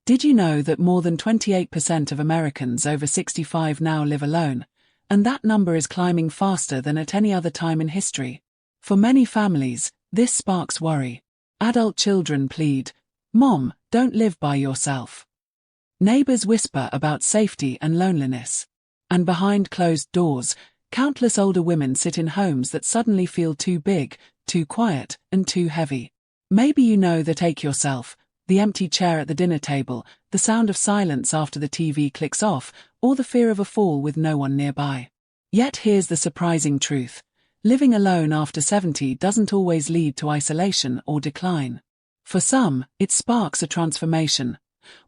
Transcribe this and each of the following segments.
Did you know that more than 28% of Americans over 65 now live alone, and that number is climbing faster than at any other time in history? For many families, this sparks worry. Adult children plead, "Mom, don't live by yourself." Neighbors whisper about safety and loneliness. And behind closed doors, countless older women sit in homes that suddenly feel too big, too quiet, and too heavy. Maybe you know that ache yourself: the empty chair at the dinner table, the sound of silence after the TV clicks off, or the fear of a fall with no one nearby. Yet here's the surprising truth. Living alone after 70 doesn't always lead to isolation or decline. For some, it sparks a transformation,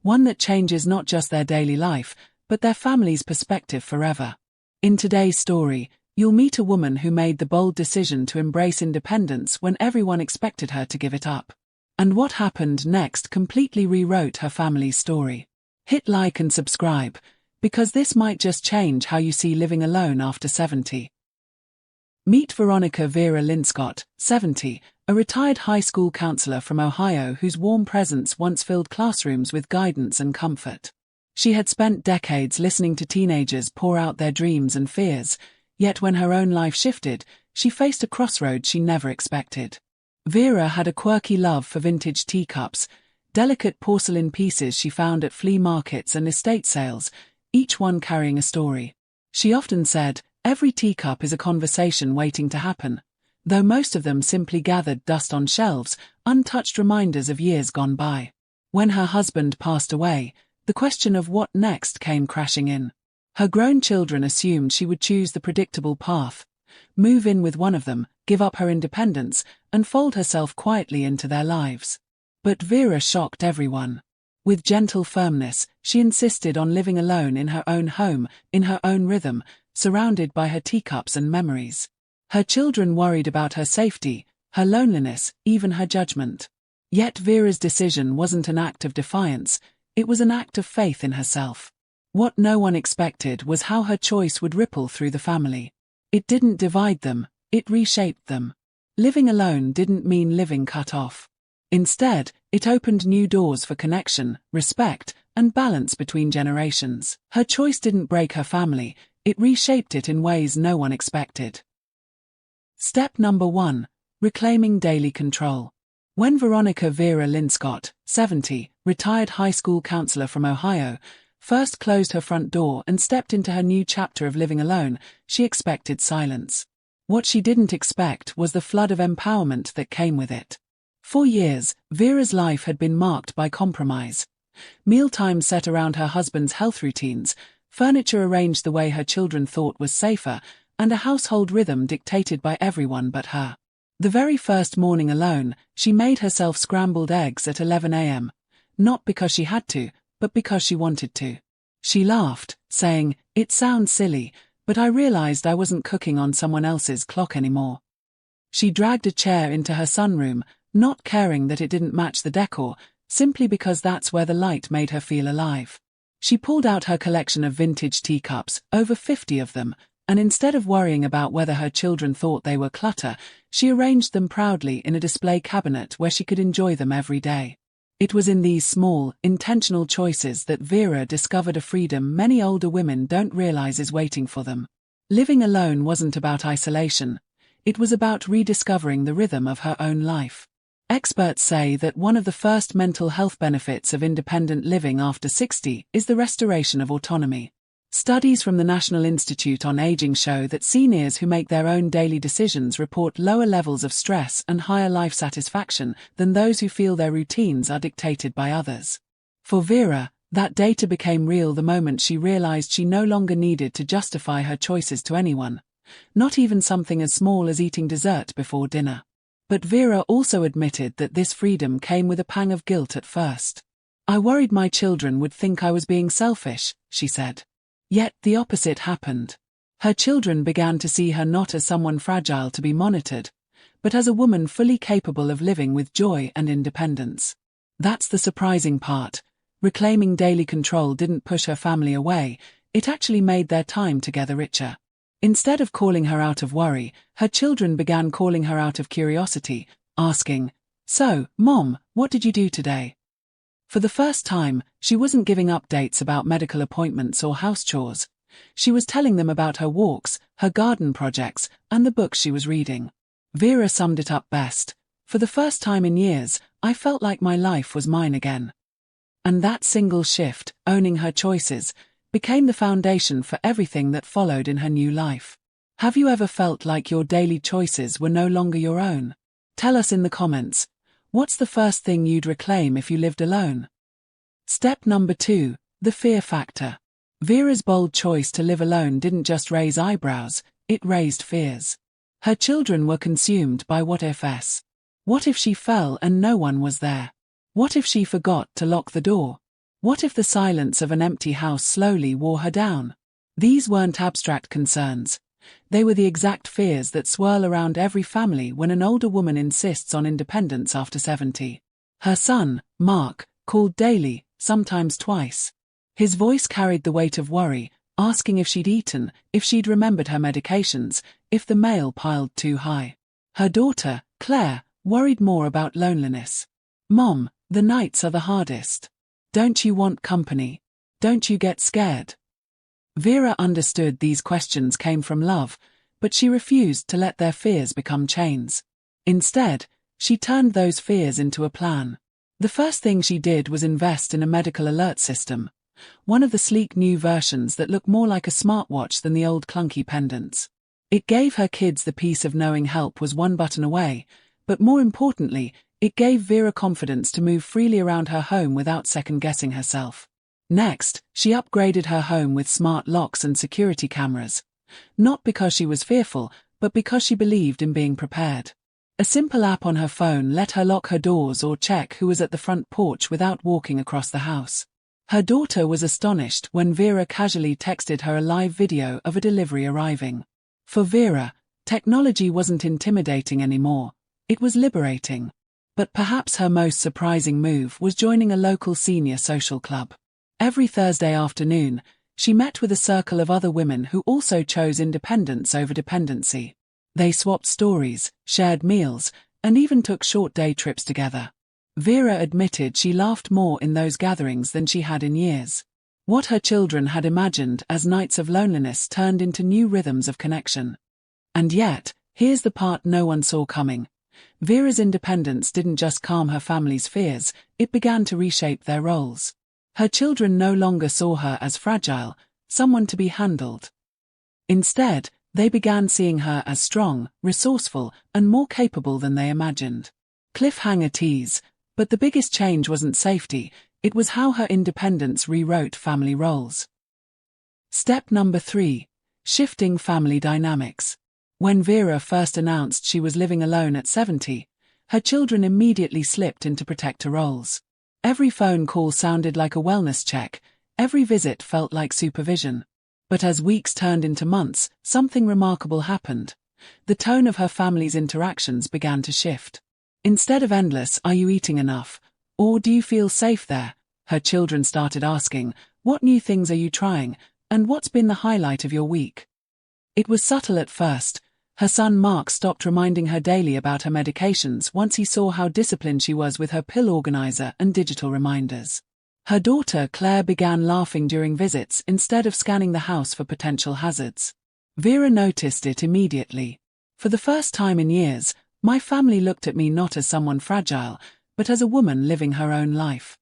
one that changes not just their daily life, but their family's perspective forever. In today's story, you'll meet a woman who made the bold decision to embrace independence when everyone expected her to give it up. And what happened next completely rewrote her family's story. Hit like and subscribe, because this might just change how you see living alone after 70. Meet Veronica Vera Linscott, 70, a retired high school counselor from Ohio whose warm presence once filled classrooms with guidance and comfort. She had spent decades listening to teenagers pour out their dreams and fears, yet when her own life shifted, she faced a crossroad she never expected. Vera had a quirky love for vintage teacups, delicate porcelain pieces she found at flea markets and estate sales, each one carrying a story. She often said, "Every teacup is a conversation waiting to happen," though most of them simply gathered dust on shelves, untouched reminders of years gone by. When her husband passed away, the question of what next came crashing in. Her grown children assumed she would choose the predictable path: move in with one of them, give up her independence, and fold herself quietly into their lives. But Vera shocked everyone. With gentle firmness, she insisted on living alone in her own home, in her own rhythm, surrounded by her teacups and memories. Her children worried about her safety, her loneliness, even her judgment. Yet Vera's decision wasn't an act of defiance, it was an act of faith in herself. What no one expected was how her choice would ripple through the family. It didn't divide them, it reshaped them. Living alone didn't mean living cut off. Instead, it opened new doors for connection, respect, and balance between generations. Her choice didn't break her family, it reshaped it in ways no one expected. Step number 1. Reclaiming daily control. When Veronica Vera Linscott, 70, retired high school counselor from Ohio, first closed her front door and stepped into her new chapter of living alone, she expected silence. What she didn't expect was the flood of empowerment that came with it. For years, Vera's life had been marked by compromise. Mealtimes set around her husband's health routines, furniture arranged the way her children thought was safer, and a household rhythm dictated by everyone but her. The very first morning alone, she made herself scrambled eggs at 11 a.m., not because she had to, but because she wanted to. She laughed, saying, "It sounds silly, but I realized I wasn't cooking on someone else's clock anymore." She dragged a chair into her sunroom, not caring that it didn't match the decor, simply because that's where the light made her feel alive. She pulled out her collection of vintage teacups, over 50 of them, and instead of worrying about whether her children thought they were clutter, she arranged them proudly in a display cabinet where she could enjoy them every day. It was in these small, intentional choices that Vera discovered a freedom many older women don't realize is waiting for them. Living alone wasn't about isolation, it was about rediscovering the rhythm of her own life. Experts say that one of the first mental health benefits of independent living after 60 is the restoration of autonomy. Studies from the National Institute on Aging show that seniors who make their own daily decisions report lower levels of stress and higher life satisfaction than those who feel their routines are dictated by others. For Vera, that data became real the moment she realized she no longer needed to justify her choices to anyone, not even something as small as eating dessert before dinner. But Vera also admitted that this freedom came with a pang of guilt at first. "I worried my children would think I was being selfish," she said. Yet the opposite happened. Her children began to see her not as someone fragile to be monitored, but as a woman fully capable of living with joy and independence. That's the surprising part. Reclaiming daily control didn't push her family away, it actually made their time together richer. Instead of calling her out of worry, her children began calling her out of curiosity, asking, "So, Mom, what did you do today?" For the first time, she wasn't giving updates about medical appointments or house chores. She was telling them about her walks, her garden projects, and the books she was reading. Vera summed it up best. For the first time in years, I felt like my life was mine again. And that single shift, owning her choices, became the foundation for everything that followed in her new life. Have you ever felt like your daily choices were no longer your own? Tell us in the comments. What's the first thing you'd reclaim if you lived alone? Step number 2, the fear factor. Vera's bold choice to live alone didn't just raise eyebrows, it raised fears. Her children were consumed by what ifs. What if she fell and no one was there? What if she forgot to lock the door? What if the silence of an empty house slowly wore her down? These weren't abstract concerns. They were the exact fears that swirl around every family when an older woman insists on independence after 70. Her son, Mark, called daily, sometimes twice. His voice carried the weight of worry, asking if she'd eaten, if she'd remembered her medications, if the mail piled too high. Her daughter, Claire, worried more about loneliness. Mom, the nights are the hardest. Don't you want company? Don't you get scared? Vera understood these questions came from love, but she refused to let their fears become chains. Instead, she turned those fears into a plan. The first thing she did was invest in a medical alert system, one of the sleek new versions that look more like a smartwatch than the old clunky pendants. It gave her kids the peace of knowing help was one button away, but more importantly, it gave Vera confidence to move freely around her home without second-guessing herself. Next, she upgraded her home with smart locks and security cameras. Not because she was fearful, but because she believed in being prepared. A simple app on her phone let her lock her doors or check who was at the front porch without walking across the house. Her daughter was astonished when Vera casually texted her a live video of a delivery arriving. For Vera, technology wasn't intimidating anymore, it was liberating. But perhaps her most surprising move was joining a local senior social club. Every Thursday afternoon, she met with a circle of other women who also chose independence over dependency. They swapped stories, shared meals, and even took short day trips together. Vera admitted she laughed more in those gatherings than she had in years. What her children had imagined as nights of loneliness turned into new rhythms of connection. And yet, here's the part no one saw coming. Vera's independence didn't just calm her family's fears, it began to reshape their roles. Her children no longer saw her as fragile, someone to be handled. Instead, they began seeing her as strong, resourceful, and more capable than they imagined. Cliffhanger tease, but the biggest change wasn't safety, it was how her independence rewrote family roles. Step number 3. Shifting family dynamics. When Vera first announced she was living alone at 70, her children immediately slipped into protector roles. Every phone call sounded like a wellness check, every visit felt like supervision. But as weeks turned into months, something remarkable happened. The tone of her family's interactions began to shift. Instead of endless, "Are you eating enough?" or "Do you feel safe there?" her children started asking, "What new things are you trying, and what's been the highlight of your week?" It was subtle at first. Her son Mark stopped reminding her daily about her medications once he saw how disciplined she was with her pill organizer and digital reminders. Her daughter Claire began laughing during visits instead of scanning the house for potential hazards. Vera noticed it immediately. For the first time in years, my family looked at me not as someone fragile, but as a woman living her own life.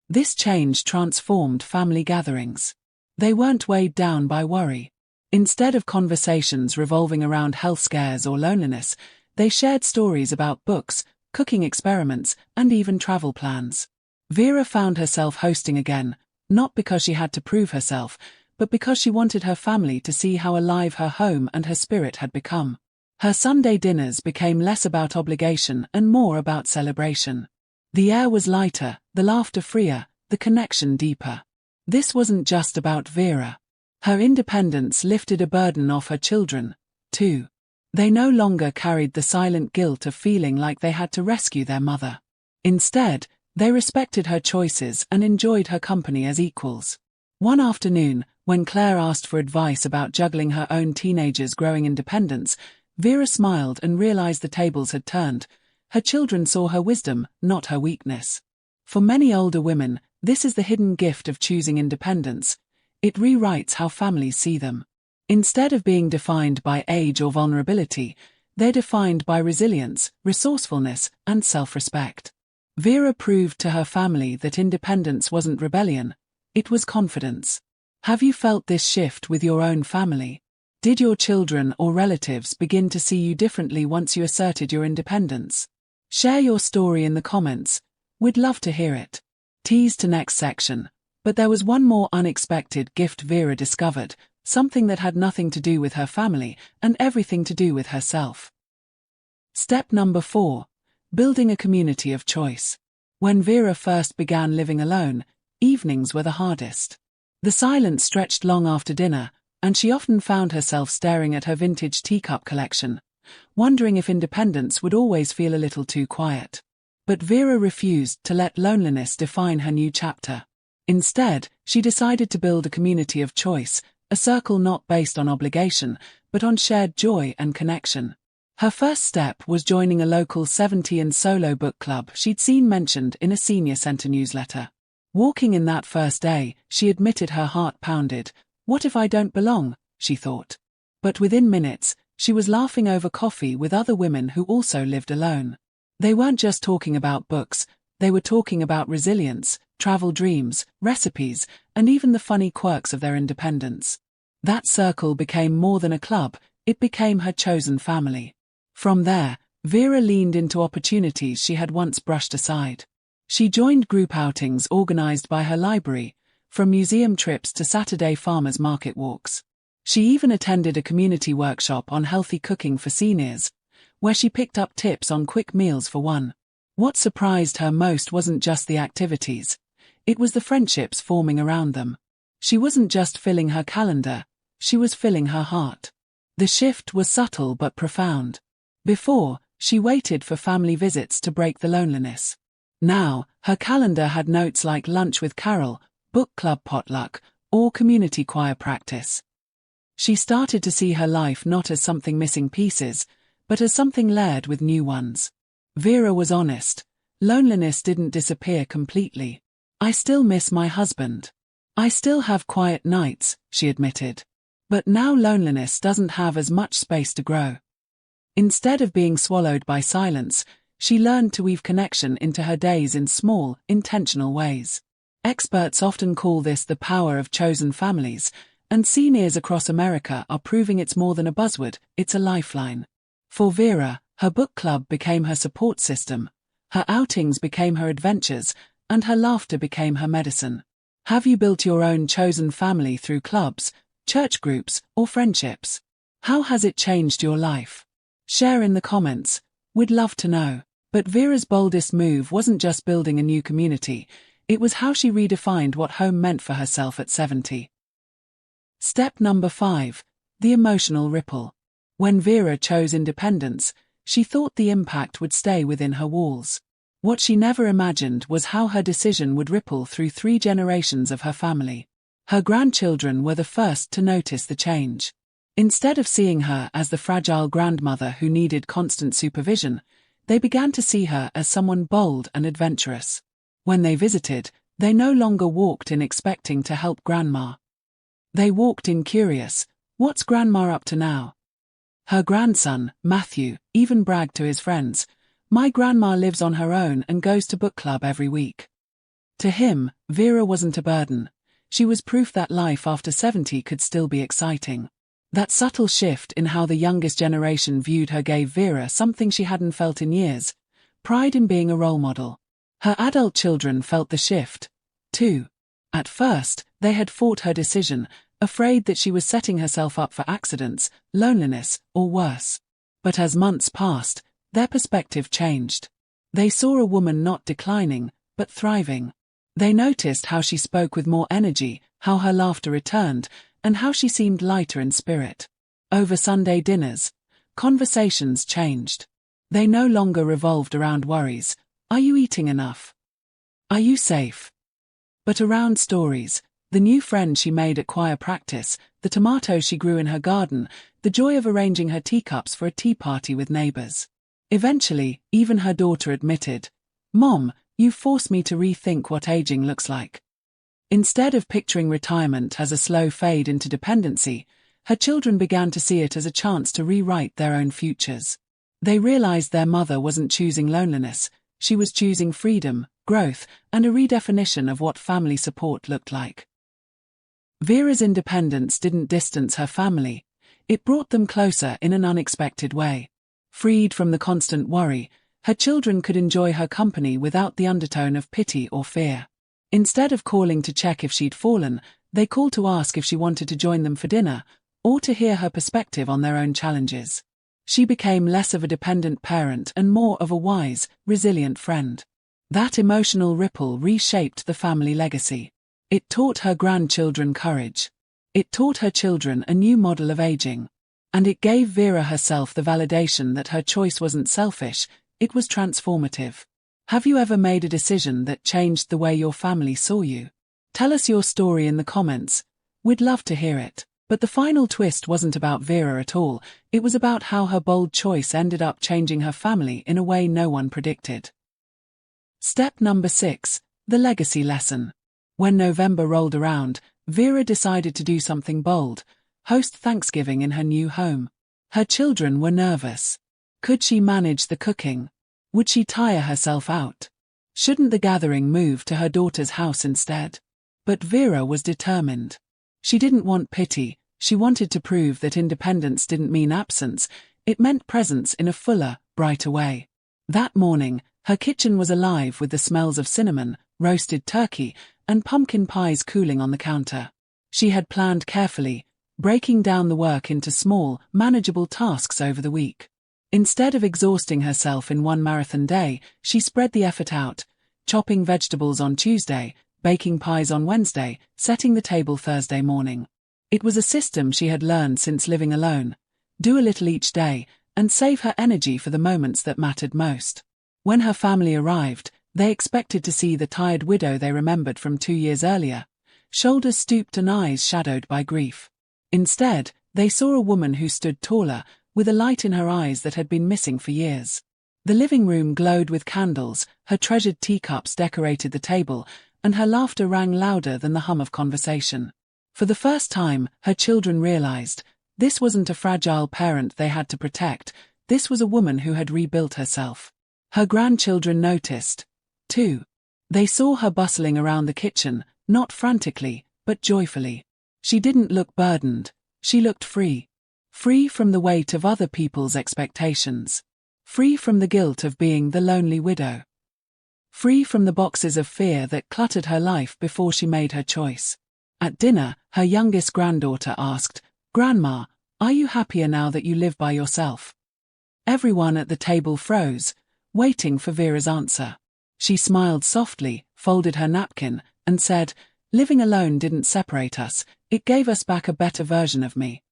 This change transformed family gatherings. They weren't weighed down by worry. Instead of conversations revolving around health scares or loneliness, they shared stories about books, cooking experiments, and even travel plans. Vera found herself hosting again, not because she had to prove herself, but because she wanted her family to see how alive her home and her spirit had become. Her Sunday dinners became less about obligation and more about celebration. The air was lighter, the laughter freer, the connection deeper. This wasn't just about Vera. Her independence lifted a burden off her children, too. They no longer carried the silent guilt of feeling like they had to rescue their mother. Instead, they respected her choices and enjoyed her company as equals. One afternoon, when Claire asked for advice about juggling her own teenager's growing independence, Vera smiled and realized the tables had turned. Her children saw her wisdom, not her weakness. For many older women, this is the hidden gift of choosing independence. It rewrites how families see them. Instead of being defined by age or vulnerability, they're defined by resilience, resourcefulness, and self-respect. Vera proved to her family that independence wasn't rebellion, it was confidence. Have you felt this shift with your own family? Did your children or relatives begin to see you differently once you asserted your independence? Share your story in the comments. We'd love to hear it. Tease to next section. But there was one more unexpected gift Vera discovered, something that had nothing to do with her family and everything to do with herself. Step number 4. Building a community of choice. When Vera first began living alone, evenings were the hardest. The silence stretched long after dinner, and she often found herself staring at her vintage teacup collection, wondering if independence would always feel a little too quiet. But Vera refused to let loneliness define her new chapter. Instead, she decided to build a community of choice, a circle not based on obligation, but on shared joy and connection. Her first step was joining a local 70 and solo book club she'd seen mentioned in a senior center newsletter. Walking in that first day, she admitted her heart pounded. What if I don't belong? She thought. But within minutes, she was laughing over coffee with other women who also lived alone. They weren't just talking about books, they were talking about resilience, travel dreams, recipes, and even the funny quirks of their independence. That circle became more than a club, it became her chosen family. From there, Vera leaned into opportunities she had once brushed aside. She joined group outings organized by her library, from museum trips to Saturday farmers market walks. She even attended a community workshop on healthy cooking for seniors, where she picked up tips on quick meals for one. What surprised her most wasn't just the activities, it was the friendships forming around them. She wasn't just filling her calendar, she was filling her heart. The shift was subtle but profound. Before, she waited for family visits to break the loneliness. Now, her calendar had notes like lunch with Carol, book club potluck, or community choir practice. She started to see her life not as something missing pieces, but as something layered with new ones. Vera was honest. Loneliness didn't disappear completely. I still miss my husband. I still have quiet nights, she admitted. But now loneliness doesn't have as much space to grow. Instead of being swallowed by silence, she learned to weave connection into her days in small, intentional ways. Experts often call this the power of chosen families, and seniors across America are proving it's more than a buzzword, it's a lifeline. For Vera, her book club became her support system, her outings became her adventures, and her laughter became her medicine. Have you built your own chosen family through clubs, church groups, or friendships? How has it changed your life? Share in the comments, we'd love to know. But Vera's boldest move wasn't just building a new community, it was how she redefined what home meant for herself at 70. Step number 5. The emotional ripple. When Vera chose independence, she thought the impact would stay within her walls. What she never imagined was how her decision would ripple through 3 generations of her family. Her grandchildren were the first to notice the change. Instead of seeing her as the fragile grandmother who needed constant supervision, they began to see her as someone bold and adventurous. When they visited, they no longer walked in expecting to help Grandma. They walked in curious, what's Grandma up to now? Her grandson, Matthew, even bragged to his friends, my grandma lives on her own and goes to book club every week. To him, Vera wasn't a burden. She was proof that life after 70 could still be exciting. That subtle shift in how the youngest generation viewed her gave Vera something she hadn't felt in years, pride in being a role model. Her adult children felt the shift, too. At first, they had fought her decision, afraid that she was setting herself up for accidents, loneliness, or worse. But as months passed, their perspective changed. They saw a woman not declining, but thriving. They noticed how she spoke with more energy, how her laughter returned, and how she seemed lighter in spirit. Over Sunday dinners, conversations changed. They no longer revolved around worries. Are you eating enough? Are you safe? But around stories, the new friend she made at choir practice, the tomatoes she grew in her garden, the joy of arranging her teacups for a tea party with neighbors. Eventually, even her daughter admitted, Mom, You force me to rethink what aging looks like." Instead of picturing retirement as a slow fade into dependency, her children began to see it as a chance to rewrite their own futures. They realized their mother wasn't choosing loneliness, she was choosing freedom, growth, and a redefinition of what family support looked like. Vera's independence didn't distance her family, it brought them closer in an unexpected way. Freed from the constant worry, her children could enjoy her company without the undertone of pity or fear. Instead of calling to check if she'd fallen, they called to ask if she wanted to join them for dinner, or to hear her perspective on their own challenges. She became less of a dependent parent and more of a wise, resilient friend. That emotional ripple reshaped the family legacy. It taught her grandchildren courage. It taught her children a new model of aging. And it gave Vera herself the validation that her choice wasn't selfish, it was transformative. Have you ever made a decision that changed the way your family saw you? Tell us your story in the comments. We'd love to hear it. But the final twist wasn't about Vera at all, it was about how her bold choice ended up changing her family in a way no one predicted. Step number 6, the legacy lesson. When November rolled around, Vera decided to do something bold, host Thanksgiving in her new home. Her children were nervous. Could she manage the cooking? Would she tire herself out? Shouldn't the gathering move to her daughter's house instead? But Vera was determined. She didn't want pity, she wanted to prove that independence didn't mean absence, it meant presence in a fuller, brighter way. That morning, her kitchen was alive with the smells of cinnamon, roasted turkey, and pumpkin pies cooling on the counter. She had planned carefully, breaking down the work into small, manageable tasks over the week. Instead of exhausting herself in one marathon day, she spread the effort out, chopping vegetables on Tuesday, baking pies on Wednesday, setting the table Thursday morning. It was a system she had learned since living alone. Do a little each day, and save her energy for the moments that mattered most. When her family arrived, they expected to see the tired widow they remembered from 2 years earlier, shoulders stooped and eyes shadowed by grief. Instead, they saw a woman who stood taller, with a light in her eyes that had been missing for years. The living room glowed with candles, her treasured teacups decorated the table, and her laughter rang louder than the hum of conversation. For the first time, her children realized, this wasn't a fragile parent they had to protect, this was a woman who had rebuilt herself. Her grandchildren noticed, too. They saw her bustling around the kitchen, not frantically, but joyfully. She didn't look burdened, she looked free. Free from the weight of other people's expectations. Free from the guilt of being the lonely widow. Free from the boxes of fear that cluttered her life before she made her choice. At dinner, her youngest granddaughter asked, "Grandma, are you happier now that you live by yourself?" Everyone at the table froze, waiting for Vera's answer. She smiled softly, folded her napkin, and said, "Living alone didn't separate us, it gave us back a better version of me."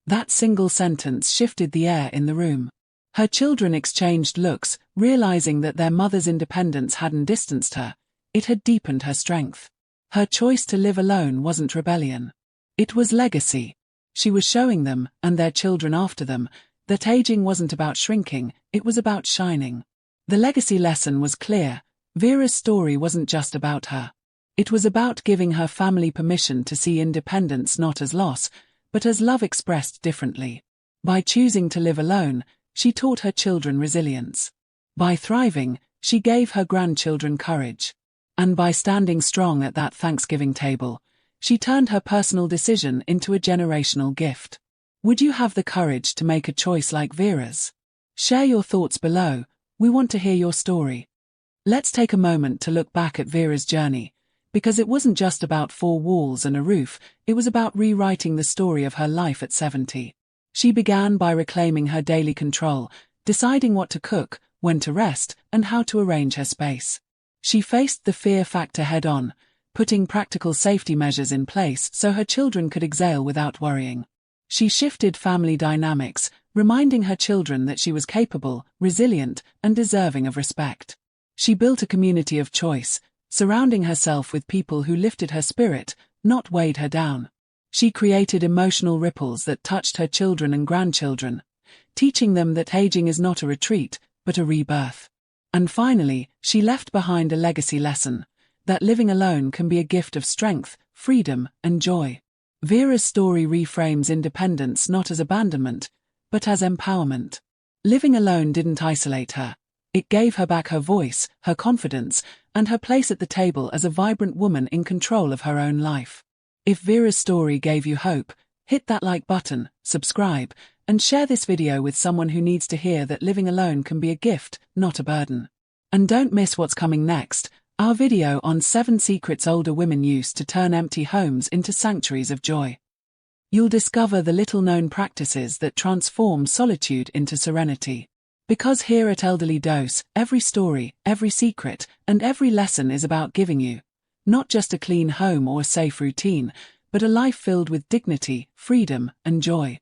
That single sentence shifted the air in the room. Her children exchanged looks, realizing that their mother's independence hadn't distanced her, it had deepened her strength. Her choice to live alone wasn't rebellion. It was legacy. She was showing them, and their children after them, that aging wasn't about shrinking, it was about shining. The legacy lesson was clear. Vera's story wasn't just about her. It was about giving her family permission to see independence not as loss, but as love expressed differently. By choosing to live alone, she taught her children resilience. By thriving, she gave her grandchildren courage. And by standing strong at that Thanksgiving table, she turned her personal decision into a generational gift. Would you have the courage to make a choice like Vera's? Share your thoughts below, we want to hear your story. Let's take a moment to look back at Vera's journey, because it wasn't just about 4 walls and a roof, it was about rewriting the story of her life at 70. She began by reclaiming her daily control, deciding what to cook, when to rest, and how to arrange her space. She faced the fear factor head-on, putting practical safety measures in place so her children could exhale without worrying. She shifted family dynamics, reminding her children that she was capable, resilient, and deserving of respect. She built a community of choice, surrounding herself with people who lifted her spirit, not weighed her down. She created emotional ripples that touched her children and grandchildren, teaching them that aging is not a retreat, but a rebirth. And finally, she left behind a legacy lesson, that living alone can be a gift of strength, freedom, and joy. Vera's story reframes independence not as abandonment, but as empowerment. Living alone didn't isolate her. It gave her back her voice, her confidence, and her place at the table as a vibrant woman in control of her own life. If Vera's story gave you hope, hit that like button, subscribe, and share this video with someone who needs to hear that living alone can be a gift, not a burden. And don't miss what's coming next, our video on 7 secrets older women use to turn empty homes into sanctuaries of joy. You'll discover the little-known practices that transform solitude into serenity. Because here at Elderly Dose, every story, every secret, and every lesson is about giving you not just a clean home or a safe routine, but a life filled with dignity, freedom, and joy.